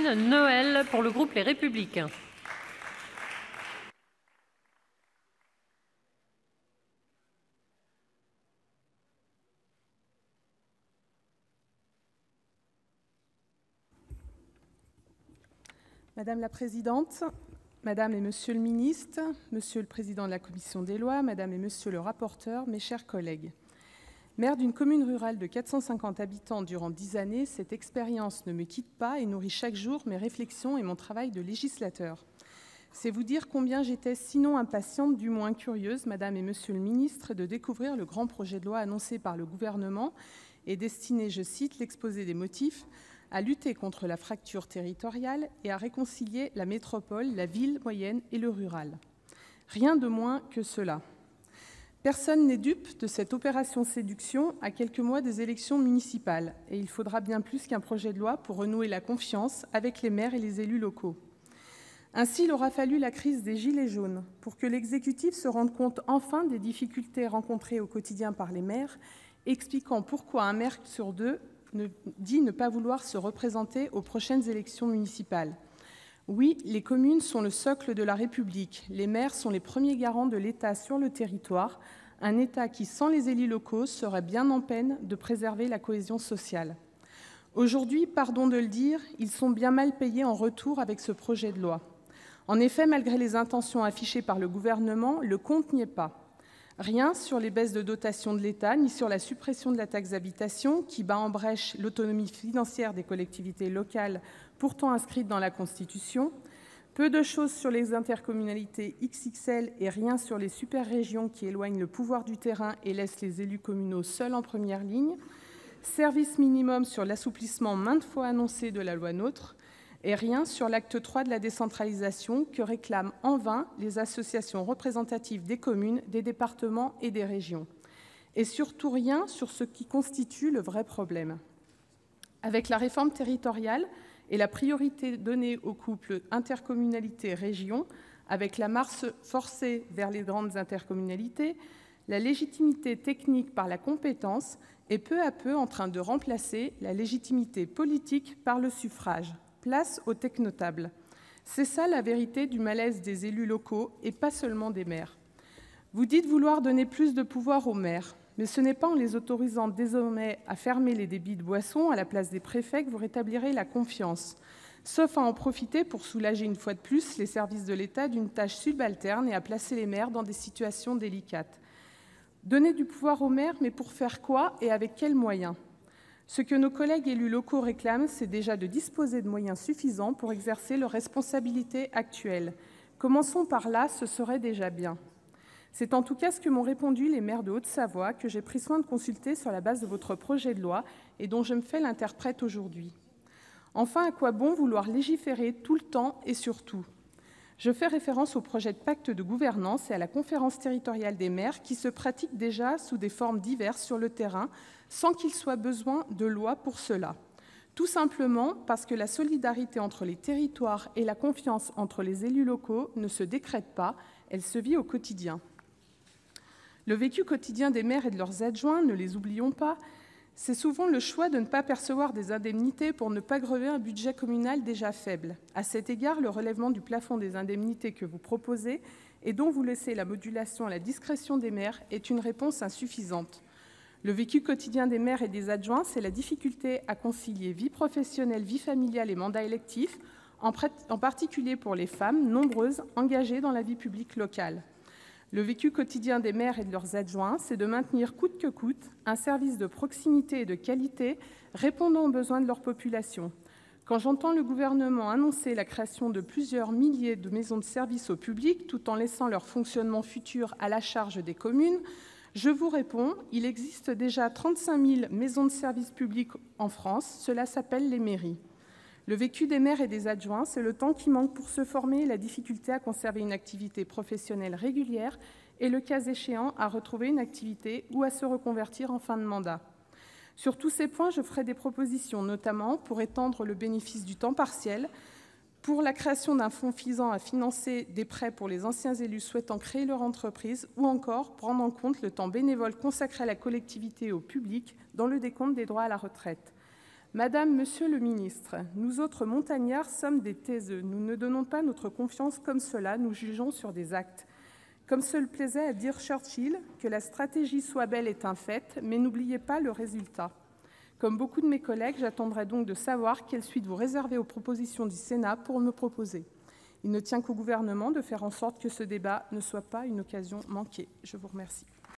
Christine Noël pour le groupe Les Républicains. Madame la Présidente, Madame et Monsieur le Ministre, Monsieur le Président de la Commission des lois, Madame et Monsieur le rapporteur, mes chers collègues. Maire d'une commune rurale de 450 habitants durant 10 années, cette expérience ne me quitte pas et nourrit chaque jour mes réflexions et mon travail de législateur. C'est vous dire combien j'étais sinon impatiente, du moins curieuse, Madame et Monsieur le Ministre, de découvrir le grand projet de loi annoncé par le gouvernement et destiné, je cite, l'exposé des motifs, à lutter contre la fracture territoriale et à réconcilier la métropole, la ville moyenne et le rural. Rien de moins que cela. Personne n'est dupe de cette opération séduction à quelques mois des élections municipales, et il faudra bien plus qu'un projet de loi pour renouer la confiance avec les maires et les élus locaux. Ainsi, il aura fallu la crise des Gilets jaunes pour que l'exécutif se rende compte enfin des difficultés rencontrées au quotidien par les maires, expliquant pourquoi un maire sur deux dit ne pas vouloir se représenter aux prochaines élections municipales. Oui, les communes sont le socle de la République. Les maires sont les premiers garants de l'État sur le territoire, un État qui, sans les élus locaux, serait bien en peine de préserver la cohésion sociale. Aujourd'hui, pardon de le dire, ils sont bien mal payés en retour avec ce projet de loi. En effet, malgré les intentions affichées par le gouvernement, le compte n'y est pas. Rien sur les baisses de dotation de l'État, ni sur la suppression de la taxe d'habitation, qui bat en brèche l'autonomie financière des collectivités locales, pourtant inscrite dans la Constitution. Peu de choses sur les intercommunalités XXL et rien sur les super-régions qui éloignent le pouvoir du terrain et laissent les élus communaux seuls en première ligne. Service minimum sur l'assouplissement maintes fois annoncé de la loi NOTRe. Et rien sur l'acte 3 de la décentralisation que réclament en vain les associations représentatives des communes, des départements et des régions. Et surtout rien sur ce qui constitue le vrai problème. Avec la réforme territoriale et la priorité donnée au couple intercommunalité-région, avec la marche forcée vers les grandes intercommunalités, la légitimité technique par la compétence est peu à peu en train de remplacer la légitimité politique par le suffrage. Place aux technotables. C'est ça la vérité du malaise des élus locaux et pas seulement des maires. Vous dites vouloir donner plus de pouvoir aux maires, mais ce n'est pas en les autorisant désormais à fermer les débits de boissons à la place des préfets que vous rétablirez la confiance, sauf à en profiter pour soulager une fois de plus les services de l'État d'une tâche subalterne et à placer les maires dans des situations délicates. Donner du pouvoir aux maires, mais pour faire quoi et avec quels moyens ? Ce que nos collègues élus locaux réclament, c'est déjà de disposer de moyens suffisants pour exercer leurs responsabilités actuelles. Commençons par là, ce serait déjà bien. C'est en tout cas ce que m'ont répondu les maires de Haute-Savoie, que j'ai pris soin de consulter sur la base de votre projet de loi et dont je me fais l'interprète aujourd'hui. Enfin, à quoi bon vouloir légiférer tout le temps et surtout ? Je fais référence au projet de pacte de gouvernance et à la conférence territoriale des maires qui se pratique déjà sous des formes diverses sur le terrain, sans qu'il soit besoin de loi pour cela. Tout simplement parce que la solidarité entre les territoires et la confiance entre les élus locaux ne se décrète pas, elle se vit au quotidien. Le vécu quotidien des maires et de leurs adjoints, ne les oublions pas, c'est souvent le choix de ne pas percevoir des indemnités pour ne pas grever un budget communal déjà faible. À cet égard, le relèvement du plafond des indemnités que vous proposez et dont vous laissez la modulation à la discrétion des maires est une réponse insuffisante. Le vécu quotidien des maires et des adjoints, c'est la difficulté à concilier vie professionnelle, vie familiale et mandat électif, en particulier pour les femmes, nombreuses, engagées dans la vie publique locale. Le vécu quotidien des maires et de leurs adjoints, c'est de maintenir coûte que coûte un service de proximité et de qualité répondant aux besoins de leur population. Quand j'entends le gouvernement annoncer la création de plusieurs milliers de maisons de services au public, tout en laissant leur fonctionnement futur à la charge des communes, je vous réponds, il existe déjà 35 000 maisons de services publics en France, cela s'appelle les mairies. Le vécu des maires et des adjoints, c'est le temps qui manque pour se former et la difficulté à conserver une activité professionnelle régulière et, le cas échéant, à retrouver une activité ou à se reconvertir en fin de mandat. Sur tous ces points, je ferai des propositions, notamment pour étendre le bénéfice du temps partiel, pour la création d'un fonds visant à financer des prêts pour les anciens élus souhaitant créer leur entreprise ou encore prendre en compte le temps bénévole consacré à la collectivité et au public dans le décompte des droits à la retraite. Madame, Monsieur le ministre, nous autres montagnards sommes des taiseux. Nous ne donnons pas notre confiance comme cela, nous jugeons sur des actes. Comme se le plaisait à dire Churchill, que la stratégie soit belle est un fait, mais n'oubliez pas le résultat. Comme beaucoup de mes collègues, j'attendrai donc de savoir quelle suite vous réservez aux propositions du Sénat pour me proposer. Il ne tient qu'au gouvernement de faire en sorte que ce débat ne soit pas une occasion manquée. Je vous remercie.